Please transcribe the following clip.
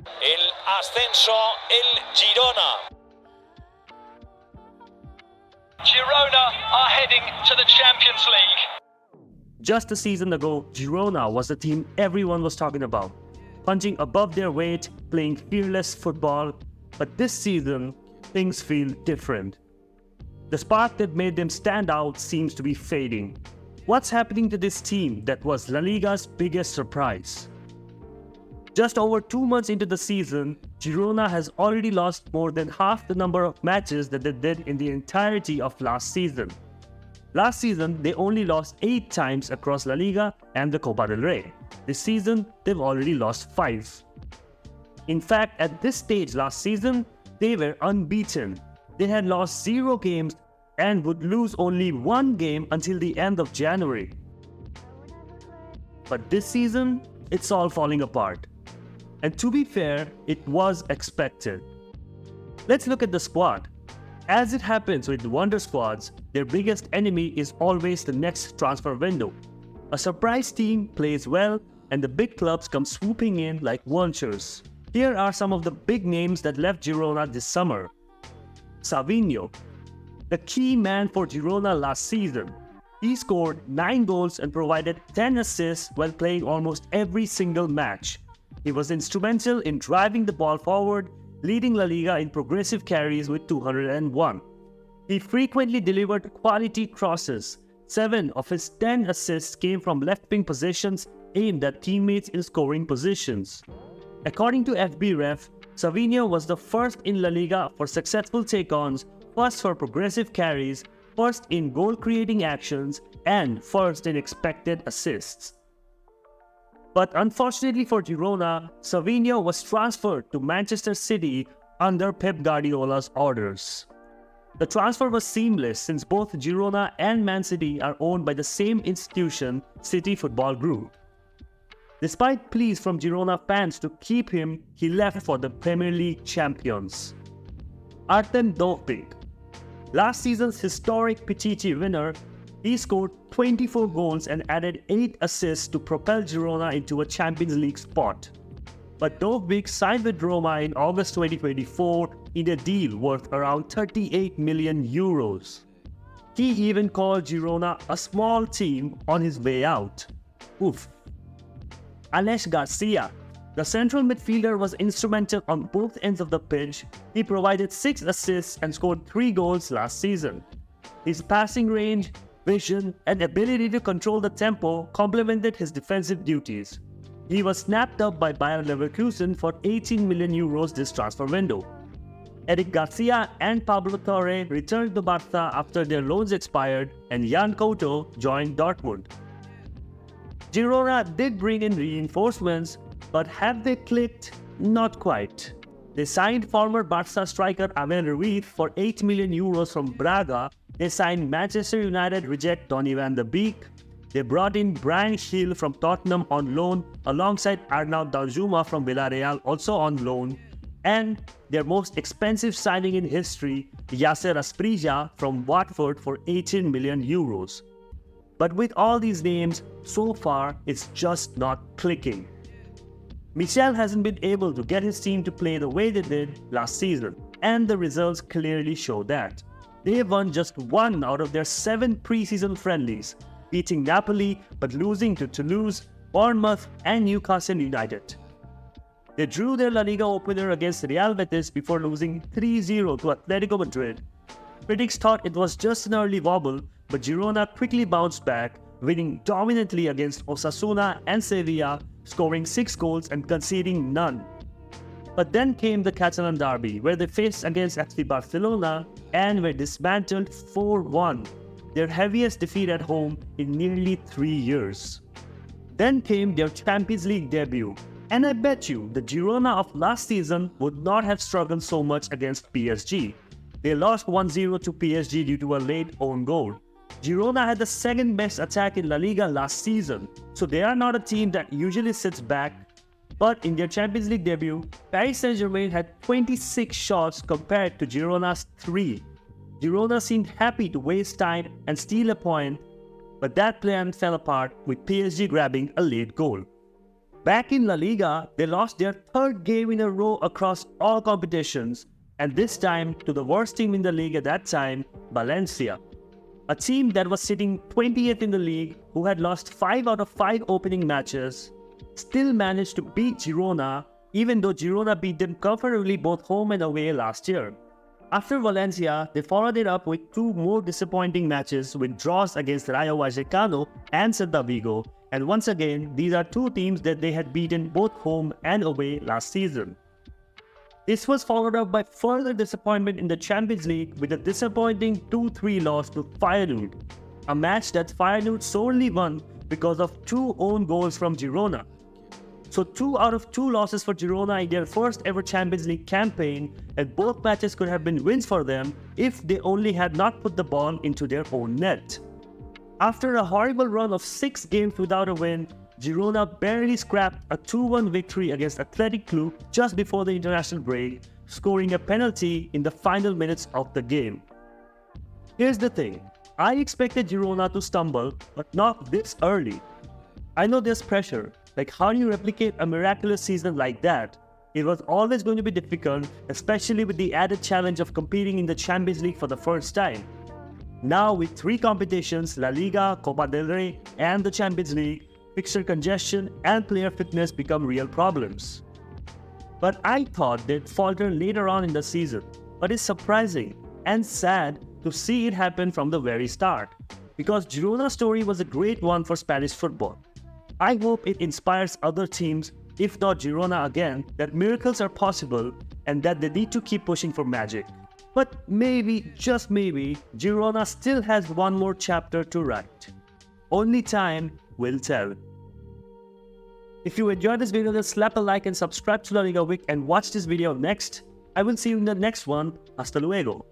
El ascenso, el Girona. Girona are heading to the Champions League. Just a season ago, Girona was the team everyone was talking about, punching above their weight, playing fearless football. But this season, things feel different. The spark that made them stand out seems to be fading. What's happening to this team that was La Liga's biggest surprise? Just over 2 months into the season, Girona has already lost more than half the number of matches that they did in the entirety of last season. Last season, they only lost 8 times across La Liga and the Copa del Rey. This season, they've already lost 5. In fact, at this stage last season, they were unbeaten. They had lost 0 games and would lose only 1 game until the end of January. But this season, it's all falling apart. And to be fair, it was expected. Let's look at the squad. As it happens with wonder squads, their biggest enemy is always the next transfer window. A surprise team plays well and the big clubs come swooping in like vultures. Here are some of the big names that left Girona this summer. Savinho, the key man for Girona last season. He scored 9 goals and provided 10 assists while playing almost every single match. He was instrumental in driving the ball forward, leading La Liga in progressive carries with 201. He frequently delivered quality crosses. 7 of his 10 assists came from left-wing positions aimed at teammates in scoring positions. According to FBref, Savinho was the first in La Liga for successful take-ons, first for progressive carries, first in goal-creating actions, and first in expected assists. But unfortunately for Girona, Savinho was transferred to Manchester City under Pep Guardiola's orders. The transfer was seamless since both Girona and Man City are owned by the same institution, City Football Group. Despite pleas from Girona fans to keep him, he left for the Premier League champions. Artem Dovbyk, last season's historic Pichichi winner, he scored 24 goals and added 8 assists to propel Girona into a Champions League spot. But Dovbyk signed with Roma in August 2024 in a deal worth around 38 million euros. He even called Girona a small team on his way out. Oof. Aleix Garcia, the central midfielder, was instrumental on both ends of the pitch. He provided 6 assists and scored 3 goals last season. His passing range, vision, and ability to control the tempo complemented his defensive duties. He was snapped up by Bayer Leverkusen for 18 million euros this transfer window. Aleix Garcia and Pablo Torre returned to Barca after their loans expired, and Jan Couto joined Dortmund. Girona did bring in reinforcements, but have they clicked? Not quite. They signed former Barca striker Abel Ruiz for 8 million euros from Braga. They signed Manchester United reject Donny van de Beek. They brought in Bryan Gil from Tottenham on loan alongside Arnaud Danjuma from Villarreal, also on loan. And their most expensive signing in history, Yasser Asprilla from Watford for 18 million euros. But with all these names, so far it's just not clicking. Michel hasn't been able to get his team to play the way they did last season, and the results clearly show that. They have won just 1 out of their 7 preseason friendlies, beating Napoli but losing to Toulouse, Bournemouth and Newcastle United. They drew their La Liga opener against Real Betis before losing 3-0 to Atletico Madrid. Critics thought it was just an early wobble, but Girona quickly bounced back, winning dominantly against Osasuna and Sevilla, scoring 6 goals and conceding none. But then came the Catalan derby, where they faced against FC Barcelona and were dismantled 4-1, their heaviest defeat at home in nearly 3 years. Then came their Champions League debut, and I bet you the Girona of last season would not have struggled so much against PSG. They lost 1-0 to PSG due to a late own goal. Girona had the second best attack in La Liga last season, so they are not a team that usually sits back. But in their Champions League debut, Paris Saint-Germain had 26 shots compared to Girona's 3. Girona seemed happy to waste time and steal a point, but that plan fell apart with PSG grabbing a late goal. Back in La Liga, they lost their third game in a row across all competitions, and this time to the worst team in the league at that time, Valencia. A team that was sitting 20th in the league, who had lost 5 out of 5 opening matches, still managed to beat Girona, even though Girona beat them comfortably both home and away last year. After Valencia, they followed it up with 2 more disappointing matches with draws against Rayo Vallecano and Celta Vigo, and once again, these are 2 teams that they had beaten both home and away last season. This was followed up by further disappointment in the Champions League with a disappointing 2-3 loss to Feyenoord, a match that Feyenoord solely won because of 2 own goals from Girona. So 2 out of 2 losses for Girona in their first ever Champions League campaign, and both matches could have been wins for them if they only had not put the ball into their own net. After a horrible run of 6 games without a win, Girona barely scrapped a 2-1 victory against Athletic Club just before the international break, scoring a penalty in the final minutes of the game. Here's the thing, I expected Girona to stumble, but not this early. I know there's pressure, like how do you replicate a miraculous season like that? It was always going to be difficult, especially with the added challenge of competing in the Champions League for the first time. Now with 3 competitions, La Liga, Copa del Rey and the Champions League, fixture congestion and player fitness become real problems. But I thought they'd falter later on in the season, but it's surprising and sad to see it happen from the very start, because Girona's story was a great one for Spanish football. I hope it inspires other teams, if not Girona again, that miracles are possible and that they need to keep pushing for magic. But maybe, just maybe, Girona still has one more chapter to write. Only time will tell. If you enjoyed this video, then slap a like and subscribe to La Liga Week and watch this video next. I will see you in the next one. Hasta luego.